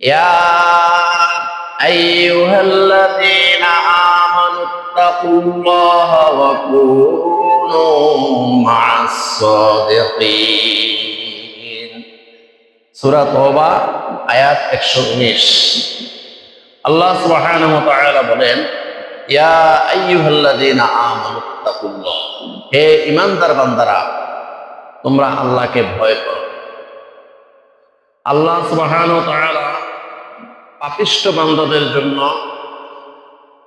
ইয়া আইয়ুহাল্লাযীনা আমানু তাকুল্লাহা ওয়া কুনু মা'আস সাদিকিন। সূরা তওবা আয়াত 119। আল্লাহ সুবহানাহু ওয়া তাআলা বলেন, ইয়া আইয়ুহাল্লাযীনা আমানু তাকুল্লাহ, হে ঈমানদার বান্দারা, তোমরা আল্লাহকে ভয় করো। আল্লাহ সুবহানাহু ওয়া তাআলা পাপিষ্ঠ বান্দাদের জন্য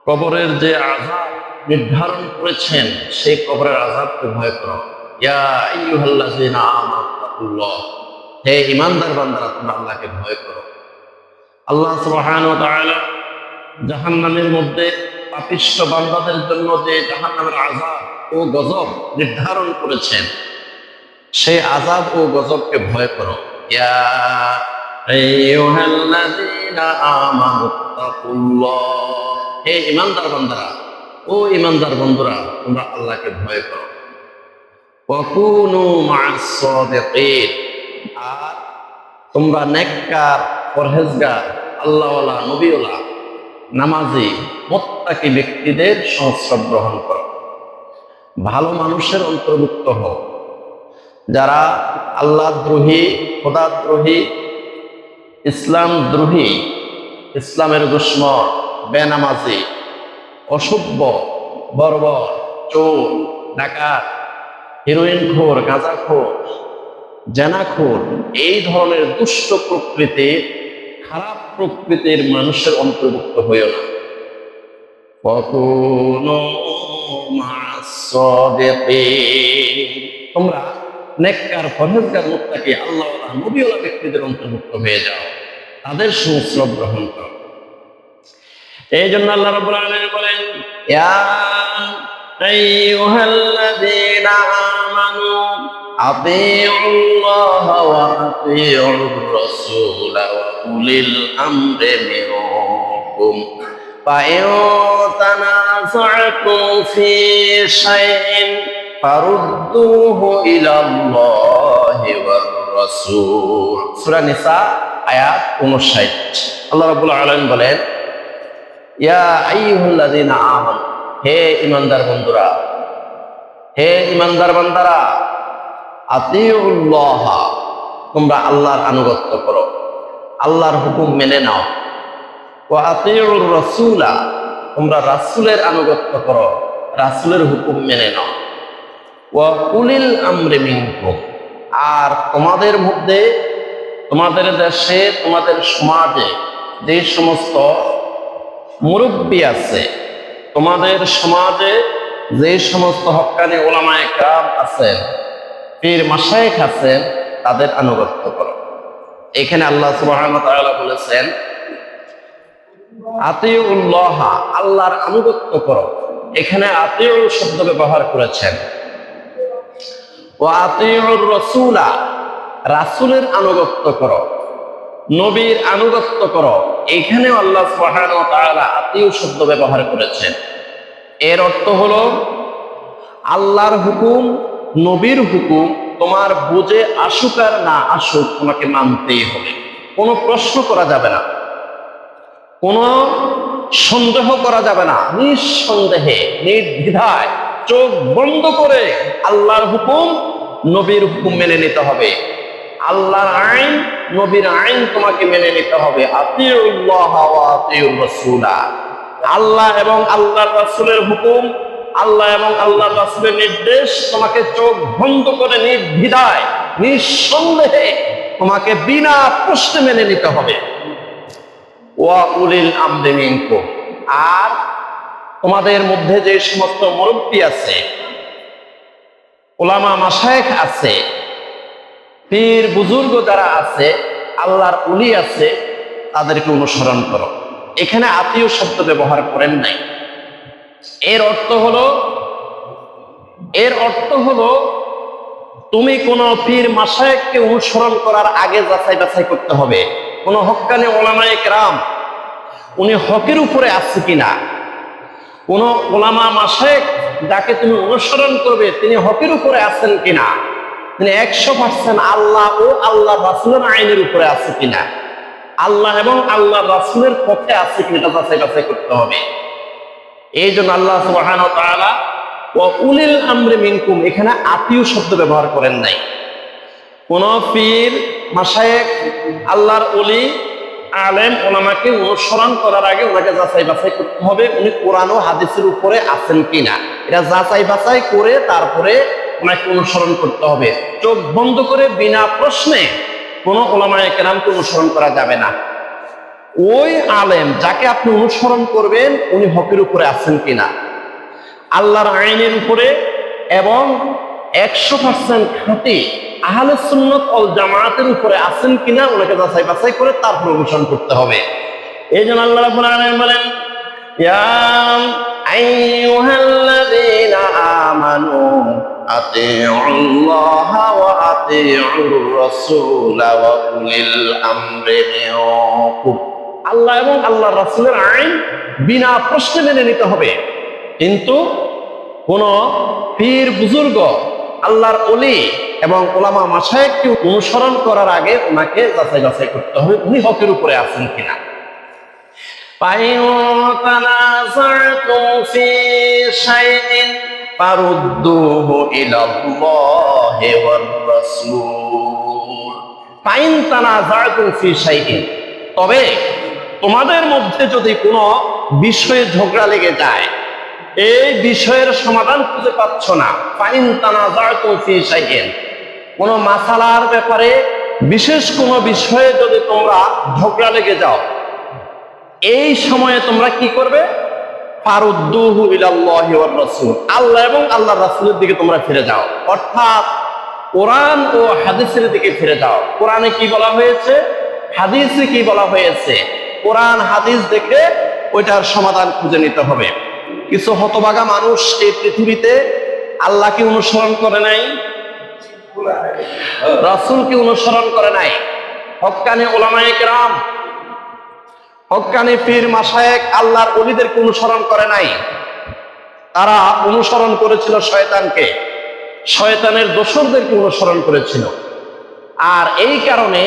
কবরের যে আযাব নির্ধারণ করেছেন, সেই কবরের আযাবকে ভয় করো। ইয়া আইয়ুহাল্লাযীনা আমানু তাকুল্লাহ, হে ঈমানদার বান্দারা, তোমরা আল্লাহকে ভয় করো। আল্লাহ সুবহানাহু ওয়া তাআলা জাহান্নামের মধ্যে পাপিষ্ঠ বান্দাদের জন্য যে জাহান্নামের আযাব ও গজব নির্ধারণ করেছেন, সেই আযাব ও গজবকে ভয় করো। ইয়া আইয়ুহাল্লাযীনা আমানু তাকুল্লাহ, হে ঈমানদার বান্দারা, ও ঈমানদার বন্ধুরা, তোমরা আল্লাহকে ভয় করো। ওয়া কুনু মা'আস সাদিকিন, আর তোমরা নেককার, পরহেজগার, আল্লাহওয়ালা, নবীওয়ালা, নামাজি, মুত্তাকি ব্যক্তিদের সংস্রব গ্রহণ করো। ভালো মানুষের অন্তর্ভুক্ত হও। যারা আল্লাহ দ্রোহী, খোদা দ্রোহী, ইসলাম দ্রোহী, ইসলামের দুশমন, বেনামাজি, অসভ্য, বর্বর, চোর, ডাকাত, হিরোইনখোর, গাঁজাখোর, জেনাখোর, এই ধরনের দুষ্ট প্রকৃতির, খারাপ প্রকৃতির মানুষের অন্তর্ভুক্ত হইও না। তোমরা নেককার, পরহেজগার, মুত্তাকি, আল্লাহওয়ালা, নবীওয়ালা ব্যক্তিদের অন্তর্ভুক্ত হয়ে যাও, তাদের সংস্রব গ্রহণ করো। এই জন্য আল্লাহ রাব্বুল আলামিন বলেন, ইয়া আইয়ুহাল্লাযীনা আমানু আতিউল্লাহা ওয়া আতিউর রাসূলা ওয়া উলিল আমরি মিনকুম ফাইন তানাযা'তুম ফি শাইইন ফারুদ্দুহু ইলাল্লাহি ওয়ার রাসূল। সূরা নিসা আয়াত 59। আল্লাহ রাব্বুল আলামিন বলেন, ইয়া আইয়ুহাল্লাযীনা আমানু, হে ঈমানদার বন্ধুরা, হে ঈমানদার বান্দারা, আতিউল্লাহ, তোমরা আল্লাহর আনুগত্য করো, আল্লাহর হুকুম মেনে নাও। ওয়া আতিউর রাসূলা, তোমরা রাসূলের আনুগত্য করো, রাসূলের হুকুম মেনে নাও। ওয়া উলিল আমরি মিনকুম, আর তোমাদের মধ্যে, তোমাদের দেশে, তোমাদের সমাজে যে সমস্ত মুরব্বী আছে, তোমাদের সমাজে যে সমস্ত হক্কানি উলামায়ে কেরাম আছেন, পীর মাশায়েখ আছেন, তাদের আনুগত্য করো। এখানে আল্লাহ সুবহানাহু ওয়া তাআলা বলেছেন আতিউল্লাহ, আল্লাহর আনুগত্য করো। এখানে আতিউ শব্দ ব্যবহার করেছেন। ওয়া আতিউর রাসূলা, রাসূলের আনুগত্য করো, নবীর আনুগত্য করো। এখানেও আল্লাহ সুবহানাহু ওয়া তাআলা আতিউ শব্দ ব্যবহার করেছেন। এর অর্থ হলো আল্লাহর হুকুম, নবীর হুকুম তোমার বুঝে আসুক আর না আসুক, তোমাকে মানতেই হবে। কোনো প্রশ্ন করা যাবে না, কোনো সন্দেহ করা যাবে না। নিঃসন্দেহে, নির্দ্বিধায়, চোখ বন্ধ করে আল্লাহর হুকুম, নবীর হুকুম মেনে নিতে হবে। আল্লাহর আইন, নবীর আইন তোমাকে মেনে নিতে হবে। আতিউল্লাহ ওয়া আতিউর রাসূলা, আল্লাহ এবং আল্লাহর রাসূলের হুকুম, আল্লাহ এবং আল্লাহর রাসূলের নির্দেশ তোমাকে চোখ বন্ধ করে নির্দ্বিধায়, নিঃসন্দেহে তোমাকে বিনা প্রশ্নে মেনে নিতে হবে। ওয়া উলিল আমরি মিনকুম, আর তোমাদের মধ্যে যে সমস্ত মুরব্বী আছে, উলামা মাশায়েখ আছে, পীর বুজুর্গ যারা আছে, আল্লাহর ওলি আছে, তাদেরকে অনুসরণ করো। এখানে আত্মীয় শব্দ ব্যবহার করেন নাই। এর অর্থ হলো তুমি কোন পীর মাশায়েখকে অনুসরণ করার আগে যাচাই বাছাই করতে হবে। কোন হক্কানি উলামায়ে কেরাম উনি হকের উপরে আছে কিনা, কোন উলামা মাশায়েখ যাকে তুমি অনুসরণ করবে তিনি হকের উপরে আছেন কিনা, তিনি 100% আল্লাহ ও আল্লাহ রাসূলের আইনের উপরে আছে কিনা। আল্লাহ এবং আল্লাহর রাসূলের পক্ষে আছে কিনা এটা যাচাই বাছাই করতে হবে। এই জন্য আল্লাহ সুবহানাহু ওয়া তাআলা ওয়া উলিল আমরি মিনকুম এখানে আতিউ শব্দ ব্যবহার করেন নাই। কোন পীর মাশায়েখ আল্লাহর ওলি আলেম ওলামাকে অনুসরণ করার আগে ওনাকে যাচাই বাছাই করতে হবে উনি কোরআন ও হাদিসের উপরে আছেন কিনা, এটা যাচাই বাছাই করে তারপরে ওনাকে অনুসরণ করতে হবে। চোখ বন্ধ করে বিনা প্রশ্নে কোন ওলামায়ে কেরামকে অনুসরণ করা যাবে না। ওই আলেম যাকে আপনি অনুসরণ করবেন উনি হকের উপরে আছেন কিনা, আল্লাহর আইনের উপরে এবং 100% খাঁটি আহলে সুন্নাত ওয়াল জামাতের উপরে আছেন কিনা ওনাকে যাচাই বাছাই করে তারপর অনুসরণ করতে হবে। এই জন্য আল্লাহ রাব্বুল আলামিন বলেন ইয়া আইয়ুহাল্লাযীনা আমানু আতিউল্লাহা ওয়া আতিউর রাসূলা ওয়া উলিল আমরি মিনকুম। আল্লাহ এবং আল্লাহর রাসূলের আইন বিনা প্রশ্নে মেনে নিতে হবে, কিন্তু কোন পীর বুজুর্গ আল্লাহর ওলি এবং ওলামা মাশায়েখকে অনুসরণ করার আগে ওনাকে যাচাই বাছাই করতে হবে উনি হকের উপরে আছেন কিনা। ফাইন তানাযাতুম ফি শাইইন ফারুদ্দুহু ইলাল্লাহি ওয়ার রাসূল। ফাইন তানাযাতুম ফি শাইইন, তবে তোমাদের মধ্যে যদি কোনো বিষয়ে ঝগড়া লেগে যায়, এই বিষয়ের সমাধান খুঁজে পাচ্ছ না, ফাইন তানাযাতুম ফি শাইইন, কোন মাসালার ব্যাপারে বিশেষ কোন বিষয়ে যদি তোমরা ঝগড়া লেগে যাও, এই সময়ে তোমরা কি করবে? ফারুদ্দুহু ইলাল্লাহি ওয়ার রাসূল, আল্লাহ এবং আল্লাহর রাসূলের দিকে তোমরা ফিরে যাও, অর্থাৎ কোরআন ও হাদিসের দিকে ফিরে যাও। কোরআনে কি বলা হয়েছে, হাদিসে কি বলা হয়েছে, কোরআন হাদিস দেখে ওইটার সমাধান খুঁজে নিতে হবে। কিছু হতভাগা মানুষ এই পৃথিবীতে আল্লাহকে অনুসরণ করে নাই, রাসূলকে অনুসরণ করে নাই, হক্কানি উলামায়ে কেরাম, হক্কানি পীর মাশায়েখ আল্লাহর ওলিদেরকে অনুসরণ করে নাই। তারা অনুসরণ করেছিল শয়তানকে, শয়তানের দোসরদেরকে অনুসরণ করেছিল। আর এই কারণে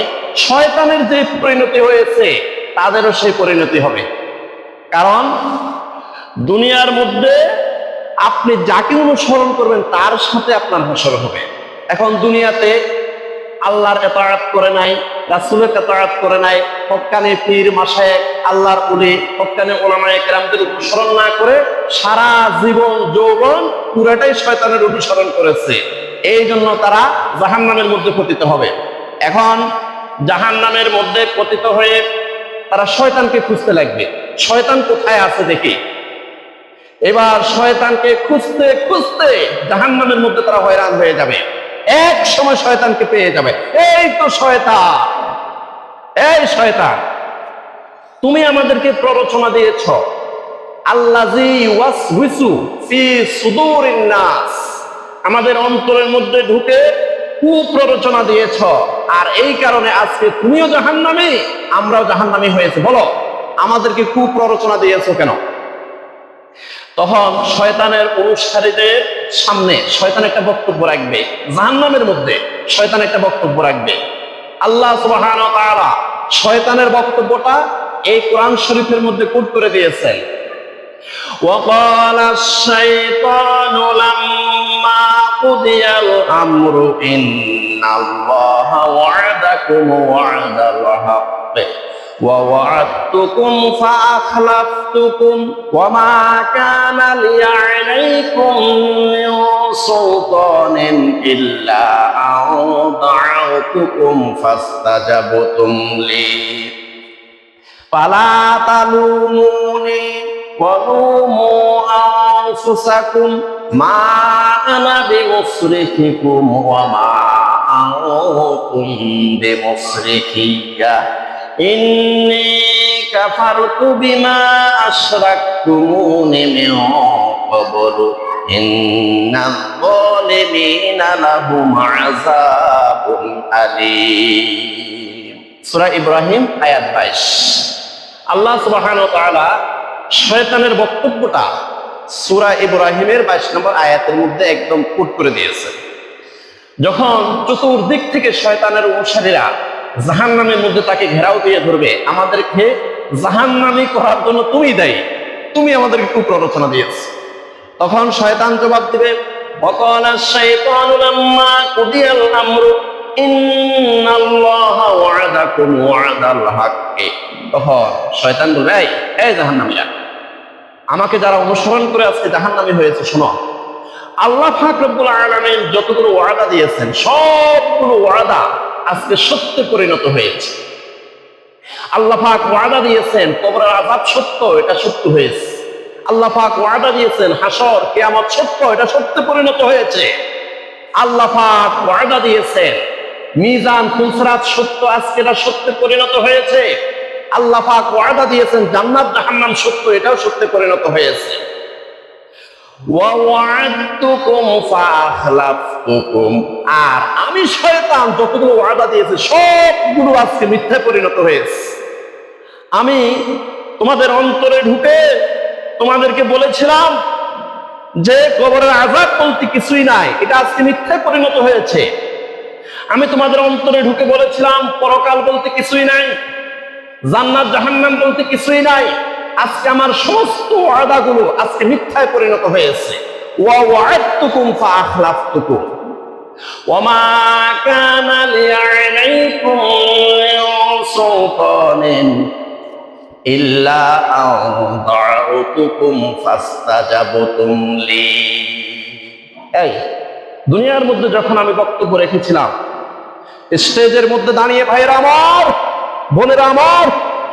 শয়তানের যে পরিণতি হয়েছে তাদেরও সেই পরিণতি হবে। কারণ দুনিয়ার মধ্যে আপনি যাকে অনুসরণ করবেন তার সাথে আপনার হাসর হবে। এখন দুনিয়াতে আল্লাহর ইতাআত করে নাই, রাসূলের ইতাআত করে নাই, হক্কানি পীর মাশায়েখ আল্লাহর ওলি হক্কানি উলামায়ে কেরামদের অনুসরণ না করে সারা জীবন যৌবন পুরোটাই শয়তানের অনুসরণ করেছে। এই জন্য তারা জাহান্নামের মধ্যে পতিত হবে। এখন জাহান্নামের মধ্যে পতিত হয়ে তারা শয়তানকে খুঁজতে লাগবে, শয়তান কোথায় আছে দেখি। এবার শয়তানকে খুঁজতে খুঁজতে জাহান্নামের মধ্যে তারা হয়রান হয়ে যাবে। এক সময় শয়তানকে পেয়ে যাবে, এই তো শয়তান, এই শয়তান তুমি আমাদেরকে প্ররোচনা দিয়েছ, আল্লাযী ওয়াসওয়িসু ফি সুদুরিন নাস, আমাদের অন্তরের মধ্যে ঢুকে কুপ্ররোচনা দিয়েছ, আর এই কারণে আজকে তুমিও জাহান্নামী আমরাও জাহান্নামী হয়েছে। বলো আমাদেরকে কুপ্ররোচনা দিয়েছো কেন? তখন শয়তানের অনুসারীদের সামনে শয়তান একটা বক্তব্য রাখবে, জাহান্নামের মধ্যে শয়তান একটা বক্তব্য রাখবে। আল্লাহ সুবহানাহু ওয়া তাআলা শয়তানের বক্তব্যটা এই কোরআন শরীফের মধ্যে কোট করে দিয়েছেন। ওয়াকালা আশ-শাইতানু লাম্মা কুদিয়াল আমরু ইন্নাল্লাহা ওয়া'দাকুম ওয়া'দাল হাক্ক ووعدتكم فأخلفتكم وما كان لي عليكم من سلطان إلا أن دعوتكم فاستجبتم لي فلا تلوموني ولوموا أنفسكم ما أنا بمصرخكم وما أنتم بمصرخي إني كفرت بما أشركتمون من قبل إن الظالمين لهم عذاب أليم। সূরা ইব্রাহিম আয়াত 22। আল্লাহ সুবহানাহু ওয়া তাআলা শয়তানের বক্তব্যটা সূরা ইব্রাহিমের 22 নম্বর আয়াতের মধ্যে একদম কোট করে দিয়েছে। যখন চতুর্দিক থেকে শয়তানের অনুসারীরা জাহান্নামের মধ্যে তাকে ঘেরাও দিয়ে ধরবে, আমাদেরকে জাহান্নামী করার জন্য তুমি দায়ী, তুমি আমাদেরকে কুপ্ররোচনা দিয়েছ। তখন শয়তান জবাব দিবে, وقال الشيطان لما قضي الأمر إن الله وعدكم وعد الحق। তখন শয়তান বলবে, এই জাহান্নামীরা, আমাকে যারা অনুসরণ করে আজকে জাহান্নামী হয়েছে, শোনো, আল্লাহ পাক রব্বুল আলামিন যতগুলো ওয়াদা দিয়েছেন সবগুলো ওয়াদা আজকে সত্যে পরিণত হয়েছে। আল্লাহ পাক ওয়াদা দিয়েছেন কবরের আযাব সত্য, এটা সত্য হয়েছে। আল্লাহ পাক ওয়াদা দিয়েছেন হাসর কিয়ামত সত্য, এটা সত্যে পরিণত হয়েছে। আল্লাহ পাক ওয়াদা দিয়েছেন মিজান ফুলসরাত সত্য, আজকে এটা সত্যে পরিণত হয়েছে। আল্লাহ পাক ওয়াদা দিয়েছেন জান্নাত জাহান্নাম সত্য, এটাও সত্যে পরিণত হয়েছে। ওয়া'আদতুকুম ফাআখলাফতুকুম, আর আমি শয়তান যতগুলো ওয়াদা দিয়েছি সবগুলো আজকে মিথ্যা পরিণত হয়েছে। আমি তোমাদের অন্তরে ঢুকে তোমাদেরকে বলেছিলাম যে কবরের আযাব বলতে কিছুই নাই, এটা আজকে মিথ্যা পরিণত হয়েছে। আমি তোমাদের অন্তরে ঢুকে বলেছিলাম পরকাল বলতে কিছুই নাই, জান্নাত জাহান্নাম বলতে কিছুই নাই। আজকে আমার সমস্ত ওয়াদাগুলো আজকে মিথ্যায় পরিণত হয়েছে। ওয়া ওয়া'আদতুকুম ফাআখলাফতুকুম ওয়া মা কানা লি আলাইকুম সুলতানিন ইল্লা আন দা'উতুকুম ফাস্তাজাবতুম লি। এই দুনিয়ার মধ্যে যখন আমি বক্তব্য রেখেছিলাম, স্টেজের মধ্যে দাঁড়িয়ে ভাইরা আমার, বোনেরা আমার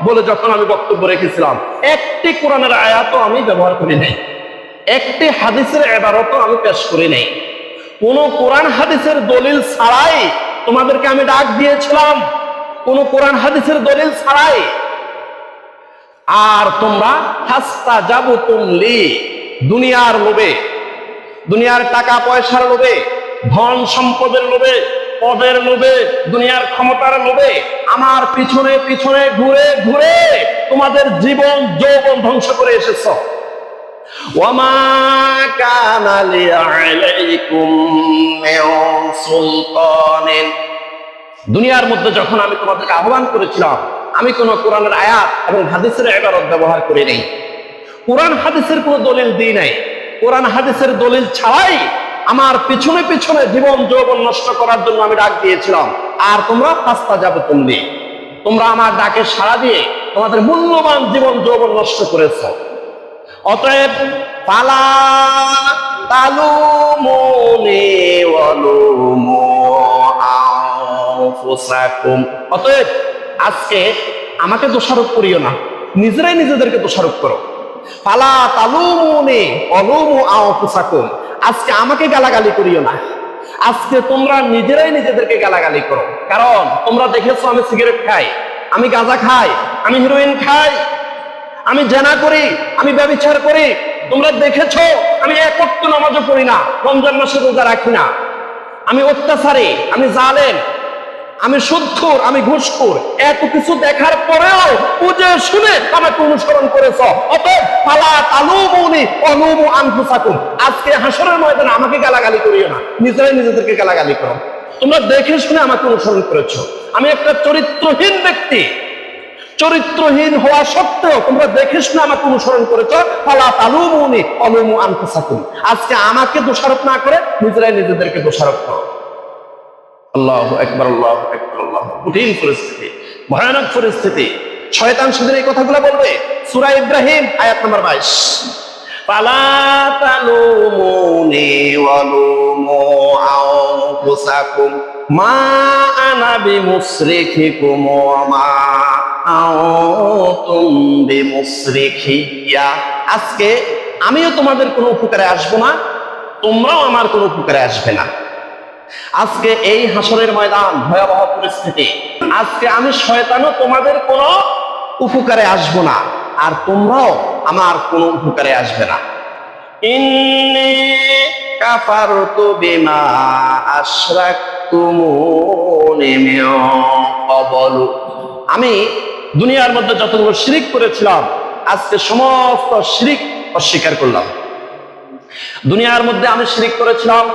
বলে যখন আমি বক্তব্য রেখেছিলাম, একটি কোরআনের আয়াতও আমি ব্যবহার করি নাই, একটি হাদিসের ইবারতও আমি পেশ করি নাই। কোন কোরআন হাদিসের দলিল ছাড়াই তোমাদেরকে আমি ডাক দিয়েছিলাম, কোন কোরআন হাদিসের দলিল ছাড়াই। আর তোমরা ফাস্তাজাবতুম লি, দুনিয়ার লোভে, দুনিয়ার টাকা পয়সার লোভে, ধন সম্পদের লোভে, পদের লোভে, দুনিয়ার ক্ষমতার লোভে আমার পিছনে পিছনে ঘুরে ঘুরে তোমাদের জীবন যৌবন ধ্বংস করে এসেছ। ওয়ামা কানা লি আলাইকুম মিন সুলতানিন, দুনিয়ার মধ্যে যখন আমি তোমাদেরকে আহ্বান করেছিলাম, আমি কোন কোরআনের আয়াত এবং হাদিসের ইবারত ব্যবহার করি নাই, কোরআন হাদিসের কোনো দলিল দিই নাই। কোরআন হাদিসের দলিল ছাড়াই আমার পিছনে পিছনে জীবন যৌবন নষ্ট করার জন্য আমি ডাক দিয়েছিলাম। আর তোমরা ফাস্তাজাবতুম লি, তোমরা আমার ডাকে সাড়া দিয়ে তোমাদের মূল্যবান জীবন যৌবন নষ্ট করেছ। অতএব ফালা তালুমুনি ওয়ালুমু আনফুসাকুম, অতএব আজকে আমাকে দোষারোপ করিও না, নিজেরাই নিজেদেরকে দোষারোপ করো। ফালা তালুমুনি ওয়ালুমু আনফুসাকুম, আজকে আমাকে গালাগালি করিও না, আজকে তোমরা নিজেরাই নিজেদেরকে গালাগালি করো। কারণ তোমরা দেখেছো আমি সিগারেট খাই, আমি গাঁজা খাই, আমি হেরোইন খাই, আমি জেনা করি, আমি ব্যভিচার করি। তোমরা দেখেছো আমি এক ওয়াক্ত নামাজও পড়ি না, রমজান মাসে রোজা রাখি না, আমি অত্যাচারী, আমি জালেম, আমি সুদখোর, আমি ঘুষখোর। এত কিছু দেখার পরেও বুঝে শুনে আমাকে অনুসরণ করেছ। অতএব ফালা তালুমুনি ওয়ালুমু আনফুসাকুম, আজকে হাসরের ময়দানে আমাকে গালাগালি করিও না, নিজেরাই নিজেদেরকে গালাগালি করো। তোমরা দেখে শুনে আমাকে অনুসরণ করেছো। আমি একটা চরিত্রহীন ব্যক্তি, চরিত্রহীন হওয়া সত্ত্বেও তোমরা দেখে শুনে আমাকে অনুসরণ করেছো। ফালা তালুমুনি ওয়ালুমু আনফুসাকুম, আজকে আমাকে দোষারোপ না করে নিজেরাই নিজেদেরকে দোষারোপ করো। আল্লাহু আকবার, আল্লাহু আকবার, আল্লাহু। কঠিন পরিস্থিতি, ভয়ানক পরিস্থিতি। শয়তান সেদিন এই কথাগুলো বলবে। সূরা ইব্রাহিম আয়াত নাম্বার 22, ফালা তালুমুনি ওয়ালুমু আনফুসাকুম মা আনা বিমুসরিখিকুম ওয়া মা আনতুম বিমুসরিখিয়া, আজকে আমিও তোমাদের কোনো উপকারে আসবো না, তোমরাও আমার কোনো উপকারে আসবে না। আজকে এই হাসরের ময়দান ভয়াবহ পরিস্থিতি, আজকে আমি শয়তানও তোমাদের কোনো উপকারে আসবো না, আর তোমরাও আমার কোনো উপকারে আসবে না। ইন্নী কাফারতু বিমা আশরাকতুমুনি মিন ক্বাবলু, আমি দুনিয়ার মধ্যে যতগুলো শিরিক করেছিলাম আজকে সমস্ত শিরিক অস্বীকার করলাম। দুনিয়ার মধ্যে আমি শিরিক করেছিলাম,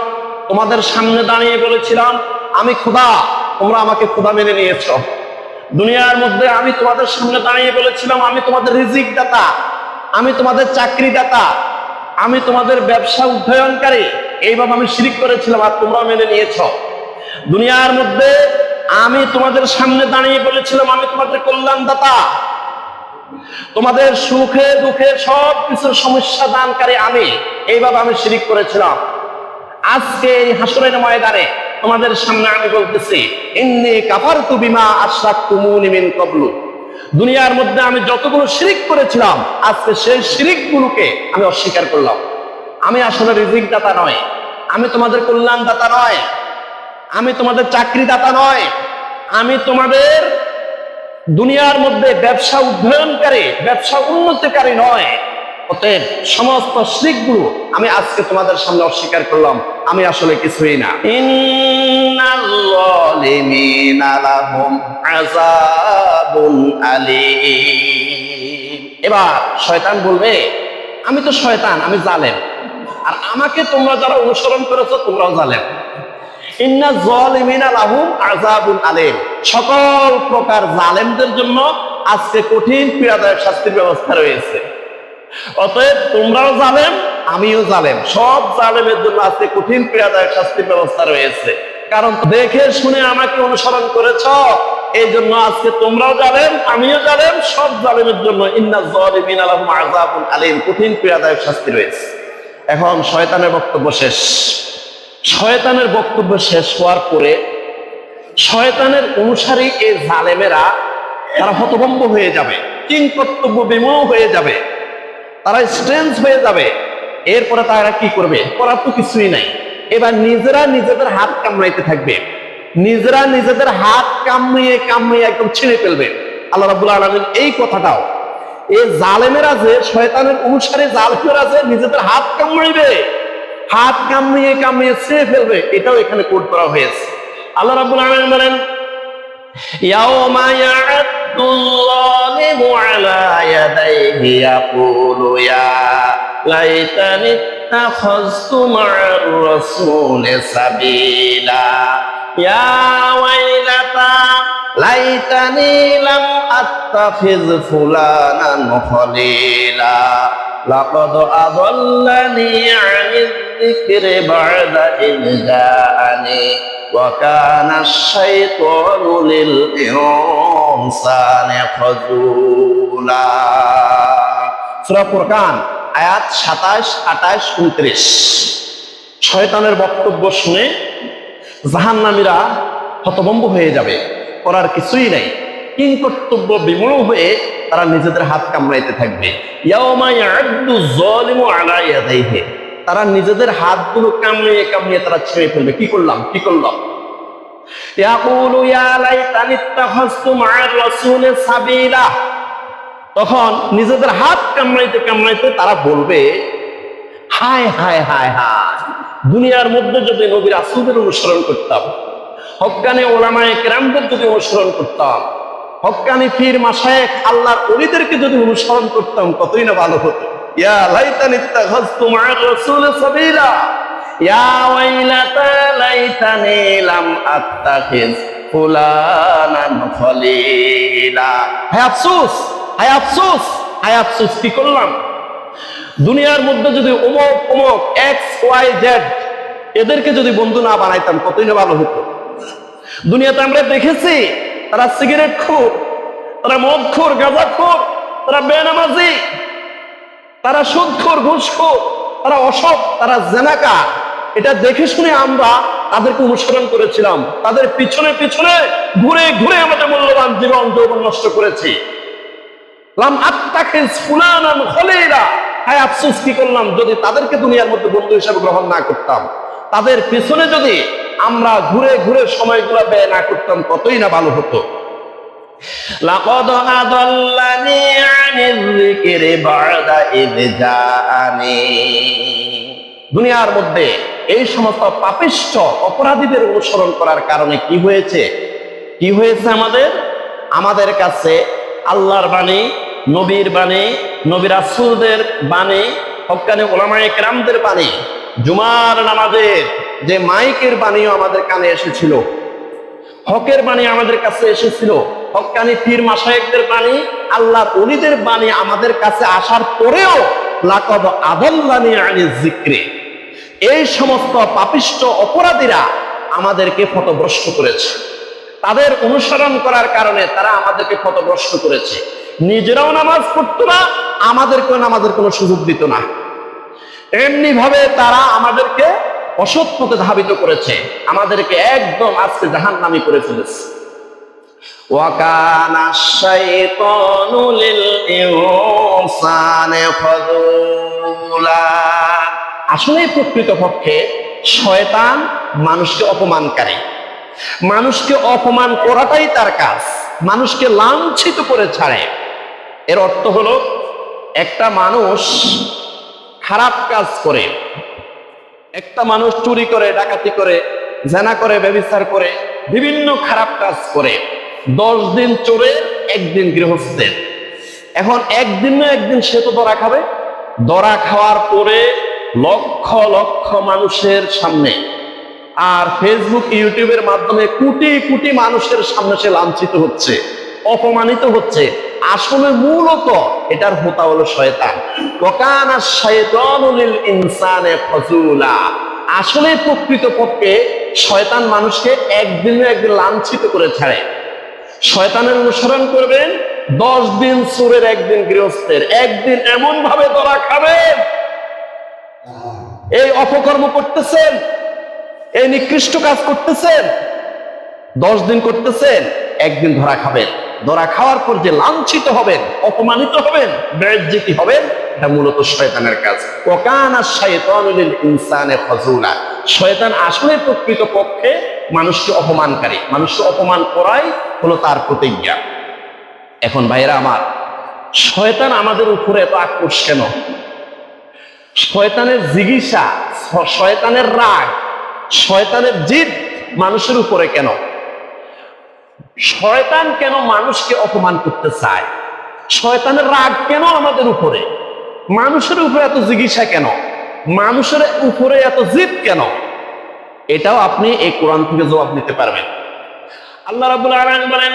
তোমাদের সামনে দাঁড়িয়ে বলেছিলাম আমি খোদা, তোমরা আমাকে খোদা মেনে নিয়েছো। দুনিয়ার মধ্যে আমি তোমাদের সামনে দাঁড়িয়ে বলেছিলাম আমি তোমাদের রিজিক দাতা, আমি তোমাদের চাকরি দাতা, আমি তোমাদের ব্যবসা উন্নয়নকারী। এইভাবে আমি শিরিক করেছিলাম আর তোমরা মেনে নিয়েছ। দুনিয়ার মধ্যে আমি তোমাদের সামনে দাঁড়িয়ে বলেছিলাম আমি তোমাদের কল্যাণদাতা, তোমাদের সুখে দুঃখে সব কিছুর সমস্যা দানকারী আমি। এইভাবে আমি শিরিক করেছিলাম। আজকে এই হাসরের ময়দানে তোমাদের সামনে আমি বলতেছি ইন্নী কাফারতু বিমা আশরাকতুমুনি মিন ক্বাবলু। দুনিয়ার মধ্যে আমি যতগুলো শিরিক করেছিলাম আজকে সেই শিরিকগুলোকে আমি অস্বীকার করলাম। আমি আসলে রিজিক দাতা নয়, আমি তোমাদের কল্যাণ দাতা নয়, আমি তোমাদের চাকরি দাতা নয়, আমি তোমাদের দুনিয়ার মধ্যে ব্যবসা উন্নয়নকারী, ব্যবসা উন্নতিকারী নয়। অতএব সমস্ত শিরকগুলো আমি আজকে তোমাদের সামনে অস্বীকার করলাম, আমি আসলে কিছুই না। ইন্নাল যালিমিনা লাহুম আযাবুন আলীম। এবার শয়তান বলবে আমি তো শয়তান, আমি জালেম, আর আমাকে তোমরা যারা অনুসরণ করেছো তোমরাও জালেম। ইন্না যালিমিনা লাহুম আযাবুন আলীম। সকল প্রকার জালেমদের জন্য আজকে কঠিন পীড়াদায়ক শাস্তির ব্যবস্থা রয়েছে। অতএব তোমরাও জালেম, আমিও জালেম, সব জালেমের জন্য আজকে কঠিন পীড়াদায়ক শাস্তির ব্যবস্থা রয়েছে। কারণ দেখে শুনে আমাকে অনুসরণ করেছ, এই জন্য আজকে তোমরাও জালেম, আমিও জালেম, সব জালেমের জন্য ইন্না যালিমিনা লাহুম আযাবুন আলীম, কঠিন পীড়াদায়ক শাস্তি রয়েছে। এখন শয়তানের বক্তব্য শেষ। শয়তানের বক্তব্য শেষ হওয়ার পরে শয়তানের অনুসারী এই জালেমেরা তারা হতভম্ব হয়ে যাবে, কিংকর্তব্য বিমূঢ় হয়ে যাবে, তারা স্ট্রেঞ্জ হয়ে যাবে। এরপরে তারা কি করবে? করার তো কিছুই নাই। এবার নিজেরা নিজেদের হাত কামড়াইতে থাকবে, নিজেরা নিজেদের হাত কামড়িয়ে কামড়িয়ে একদম ছিঁড়ে ফেলবে। আল্লাহ রাব্বুল আলামিন এই কথাটাও, এই জালেমেরা যে শয়তানের অনুসারী জালেমেরা যে নিজেদের হাত কামড়াইবে, হাত কামড়িয়ে কামড়িয়ে ছিঁড়ে ফেলবে, এটাও এখানে কোট করা হয়েছে। আল্লাহ রাব্বুল আলামিন বলেন ইয়াউমা ইয়া'আদ্দুল যালিমু আলা ইয়াদাইহি ইয়াকুলু ইয়া লাইতানি ইত্তাখাযতু মা'আর রাসূলি সাবিলা ইয়া ওয়াইলাতা লাইতানি লাম আত্তাখিয ফুলানান খলিলা লাকাদ আযাল্লানি আনিয যিকরি বা'দা ইয জাআনি ওয়া কানা আশ-শাইতানু লিল ইনসানি খাযুলা। সূরা ফুরকান আয়াত 27, 28, 29। শয়তানের বক্তব্য শুনে জাহান্নামীরা হতভম্ব হয়ে যাবে, করার কিছুই নাই, কিংকর্তব্য বিমূঢ় হয়ে তারা নিজেদের হাত কামড়াইতে থাকবে। ইয়াউমা ইয়া'আদ্দু যালিমু আলা ইয়াদাইহি, তারা নিজেদের হাতগুলো কামড়িয়ে কামড়িয়ে তারা ছেড়ে ফেলবে। কি করলাম, কি করলাম? ইয়াকুলু ইয়া লাইতানি ইত্তাখাযতু মা'আর রাসূলি সাবিলা, তখন নিজেদের হাত কামড়াইতে কামড়াইতে তারা বলবে হায় হায় হায় হায়, দুনিয়ার মধ্যে যদি নবী রাসূলদের অনুসরণ করতাম, হক্কানি উলামায়ে কেরামদের যদি অনুসরণ করতাম, হক্কানি পীর মাশায়েখ আল্লাহর ওলিদেরকে যদি অনুসরণ করতাম কতই না ভালো হতো। ইয়া লাইতানি ইত্তাখাযতু মা'আর রাসূলি সাবিলা ইয়া ওয়াইলাতা লাইতানি লাম আত্তাখিয ফুলানান খলিলা। হায় আফসোস, হায় আফসোস, হায় আফসোস, কি করলাম? দুনিয়ার মধ্যে যদি অমুক অমুক XYZ এদেরকে যদি বন্ধু না বানাইতাম কতই না ভালো হতো। দুনিয়াতে আমরা দেখেছি তারা সিগারেট খোর, তারা মদ খোর, গাঁজা খোর, তারা বেনামাজি, তারা সুদখোর, ঘুষখোর, তারা অসৎ, তারা জেনাকার। এটা দেখে শুনে আমরা তাদেরকে অনুসরণ করেছিলাম, তাদের পিছনে পিছনে ঘুরে ঘুরে আমাদের মূল্যবান জীবন যৌবন নষ্ট করেছি। লাম আত্তাখিয ফুলানান খলিলা, হায় আফসোস, কি করলাম যদি তাদেরকে দুনিয়ার মধ্যে বন্ধু হিসেবে গ্রহণ না করতাম, তাদের পিছনে যদি আমরা ঘুরে ঘুরে সময়গুলো ব্যয় না করতাম কতই না ভালো হতো। লাকাদ আযাল্লানি আনিয যিকরি বা'দা ইয জাআনি। দুনিয়ার মধ্যে এই সমস্ত পাপিষ্ঠ অপরাধীদের অনুসরণ করার কারণে কি হয়েছে? কি হয়েছে? আমাদের কাছে আল্লাহর বাণী, নবীর বাণী, নবী রাসূলদের বাণী, হক্কানি উলামায়ে কেরামদের বাণী, জুমার নামাজের যে মাইকের বাণীও আমাদের কানে এসেছিল, হকের বাণী আমাদের কাছে এসেছিল। হক্কানি পীর মাশায়েখদের বাণী, আল্লাহর ওলিদের বাণী আমাদের কাছে আসার পরেও লাকাদ আদাল্লানি আনিজ যিকরি, এই সমস্ত পাপিষ্ঠ অপরাধীরা আমাদেরকে পথভ্রষ্ট করেছে। তাদের অনুসরণ করার কারণে তারা আমাদেরকে পথভ্রষ্ট করেছে। নিজেরাও নামাজ পড়তো না, আমাদেরকেও নামাজের কোনো সুযোগ দিত না। এমনি ভাবে তারা আমাদেরকে অসৎ পথে ধাবিত করেছে, আমাদেরকে একদম আজকে জাহান্নামী করে ফেলেছে। ওয়াকানা শাইতানু লিল ইনসানি খাযুলা, আসলে প্রকৃতপক্ষে শয়তান মানুষকে অপমানকারী। মানুষকে অপমান করাটাই তার কাজ, মানুষকে লাঞ্ছিত করে ছাড়ে। এর অর্থ হলো একটা মানুষ খারাপ কাজ করে, একটা মানুষ চুরি করে, ডাকাতি করে, জেনা করে, ব্যভিচার করে, বিভিন্ন খারাপ কাজ করে। 10 দিন চোরের, 1 দিন গৃহস্থের। এখন একদিন না একদিন সে তো ধরা খাবে। ধরা খাওয়ার পরে লক্ষ লক্ষ মানুষের সামনে আর ফেসবুক ইউটিউবের মাধ্যমে কোটি কোটি মানুষের সামনে সে লাঞ্ছিত হচ্ছে, অপমানিত হচ্ছে। আসলে মূলত এটার হোতা হলো শয়তান। ওয়াকানা শাইতানু লিল ইনসানি খাযুলা, আসলে প্রকৃতপক্ষে শয়তান মানুষকে একদিন না একদিন লাঞ্ছিত করে ছাড়ে। শয়তানের অনুসরণ করবেন, 10 দিন চোরের, 1 দিন গৃহস্থের। একদিন এমন ভাবে ধরা খাবেন, এই অপকর্ম করতেছেন, এই নিকৃষ্ট কাজ করতেছেন, 10 দিন করতেছেন, 1 দিন ধরা খাবেন। ধরা খাওয়ার পর যে লাঞ্ছিত হবেন, অপমানিত হবেন, বেইজ্জতি হবেন, এটা মূলত শয়তানের কাজ। ওয়াকানা শাইতানু লিল ইনসানি খাযুলা, শয়তান আসলে প্রকৃতপক্ষে মানুষকে অপমানকারী। মানুষকে অপমান করাই হলো তার প্রতিজ্ঞা। এখন ভাইরা আমার, শয়তান আমাদের উপরে এত আক্রোশ কেন? শয়তানের জিগিসা, শয়তানের রাগ, শয়তানের জিদ মানুষের উপরে কেন? শয়তান কেন মানুষকে অপমান করতে চায়? শয়তানের রাগ কেন আমাদের উপরে? মানুষের উপরে এত জিজ্ঞাসা কেন? মানুষের উপরে এত জিদ কেন? এটাও আপনি এই কোরআন থেকে জবাব নিতে পারবেন। আল্লাহ রাব্বুল আলামিন বলেন,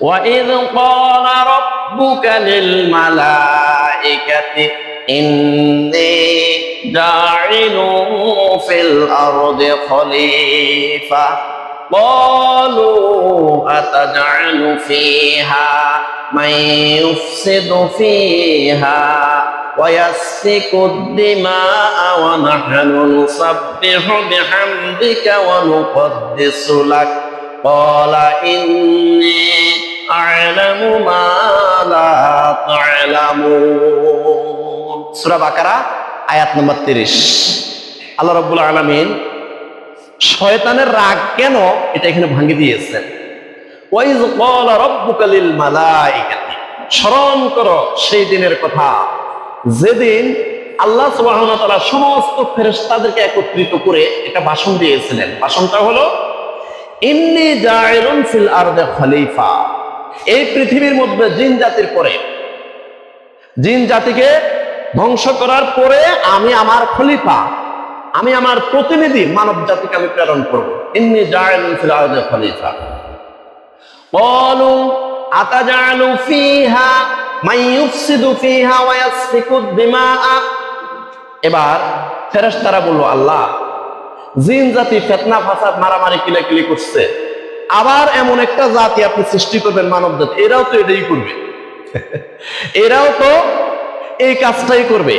ওয়াইয ক্বালা রাব্বুকা লিল মালাইকাতি ইন্নী জাইলুন ফিল আরদি খলিফা قالوا أتجعل فيها من يفسد فيها ويسفك الدماء ونحن نسبح بحمدك ونقدس لك قال إني أعلم ما لا تعلمون। সূরা বাকারা আয়াত নম্বর 30। আল্লাহ রাব্বুল আলামিন শয়তানের রাগ কেন এটা এখানে ভাঙে দিয়েছেন। ওয়াইয ক্বালা রাব্বুকা লিল মালাইকাতি, স্মরণ করো সেই দিনের কথা যেদিন আল্লাহ সুবহানাহু ওয়া তাআলা সমস্ত ফেরেশতাদেরকে একত্রিত করে একটা ভাষণ দিয়েছিলেন। ভাষণটা হলো, ইন্নী জাইলুন ফিল আরদি খলিফা, এই পৃথিবীর মধ্যে জিন জাতির পরে, জিন জাতিকে ধ্বংস করার পরে আমি আমার খলিফা, আমি আমার প্রতিনিধি মানব জাতিকে আমি প্রেরণ করবো। ইন্নী জাইলুন ফিল আরদি খলিফা। ক্বালু আতাজালু ফিহা মান ইউফসিদু ফিহা ওয়া ইয়াসফিকু দিমাআ। এবার ফেরেশতারা বলল, আল্লাহ, জিন জাতি ফিতনা ফাসাদ মারামারি কিলাকিলি করছে, আবার এমন একটা জাতি আপনি সৃষ্টি করবেন মানব জাতি, এরাও তো এটাই করবে, এরাও তো এই কাজটাই করবে,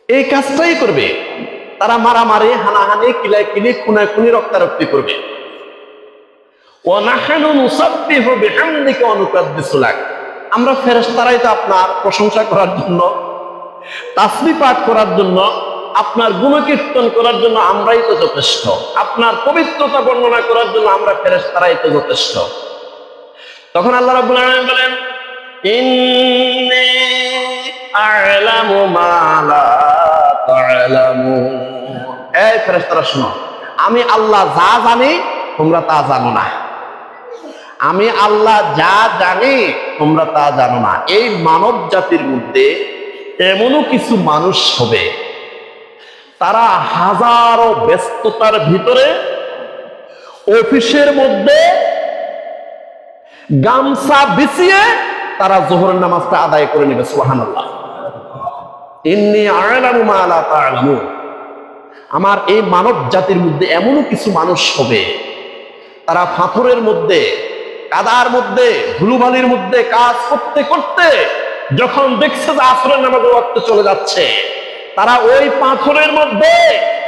এই কাজটাই করবে। তারা মারামারি, হানাহানি, কিলাকিলি, খুনাখুনি, রক্তারক্তি করবে। ওয়ানাহনু নুসাব্বিহু বিহামদিকা ওয়া নুকাদ্দিসু লাক, আমরা ফেরেশতারাই তো আপনার প্রশংসা করার জন্য, তাসবিহ পাঠ করার জন্য, আপনার গুণকীর্তন করার জন্য আমরাই তো যথেষ্ট, আপনার পবিত্রতা বর্ণনা করার জন্য আমরা ফেরেশতারাই তো যথেষ্ট। তখন আল্লাহ রাব্বুল আলামিন বলেন, ইন্নী আ'লামু মা লা তা'লামুন। এই ফেরেশতারা শোনো, আমি আল্লাহ যা জানি তোমরা তা জানো না। আমি আল্লাহ যা জানি তোমরা তা জানো না। এই মানব জাতির মধ্যে এমনও কিছু মানুষ হবে, তারা হাজারো ব্যস্ততার ভিতরে অফিসের মধ্যে গামছা বিছিয়ে তারা যোহরের নামাজটা আদায় করে নেবে। সুবহানাল্লাহ। ইন্নী আ'লামু মা লা তা'লামুন। আমার এই মানব জাতির মধ্যে এমনও কিছু মানুষ হবে, তারা পাথরের মধ্যে, কাদার মধ্যে, ধুলোবালির মধ্যে কাজ করতে করতে যখন দেখছে যে আসরের নামাজের ওয়াক্ত চলে যাচ্ছে, তারা ওই পাথরের মধ্যে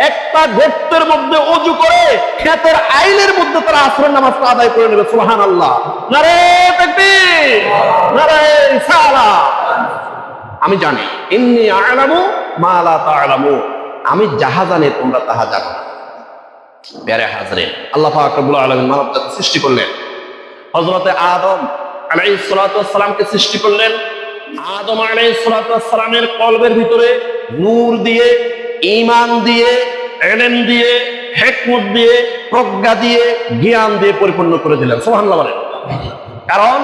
একটা গর্তের মধ্যে ওযু করে ক্ষেতের আইলের মধ্যে তারা আসরের নামাজটা আদায় করে নেবে। সুবহানাল্লাহ। নারে তাকবীর, নারে রিসালাত। আমি জানি, ইন্নী আ'লামু মা লা তা'লামুন, আমি যাহা জানি তোমরা তাহা জানো না। প্যারে হাজরিন, আল্লাহ পাক রব্বুল আলামিন মানব জাতি সৃষ্টি করলেন। হযরতে আদম আলাইহিস সালাতু ওয়াস সালামকে সৃষ্টি করলেন। আদম আলাইহিস সালাতু ওয়াস সালামের কলবের ভিতরে নূর দিয়ে, ঈমান দিয়ে, ইলম দিয়ে, হিকমত দিয়ে, প্রজ্ঞা দিয়ে, জ্ঞান দিয়ে পরিপূর্ণ করে দিলেন। সুবহানাল্লাহ বলেন। কারণ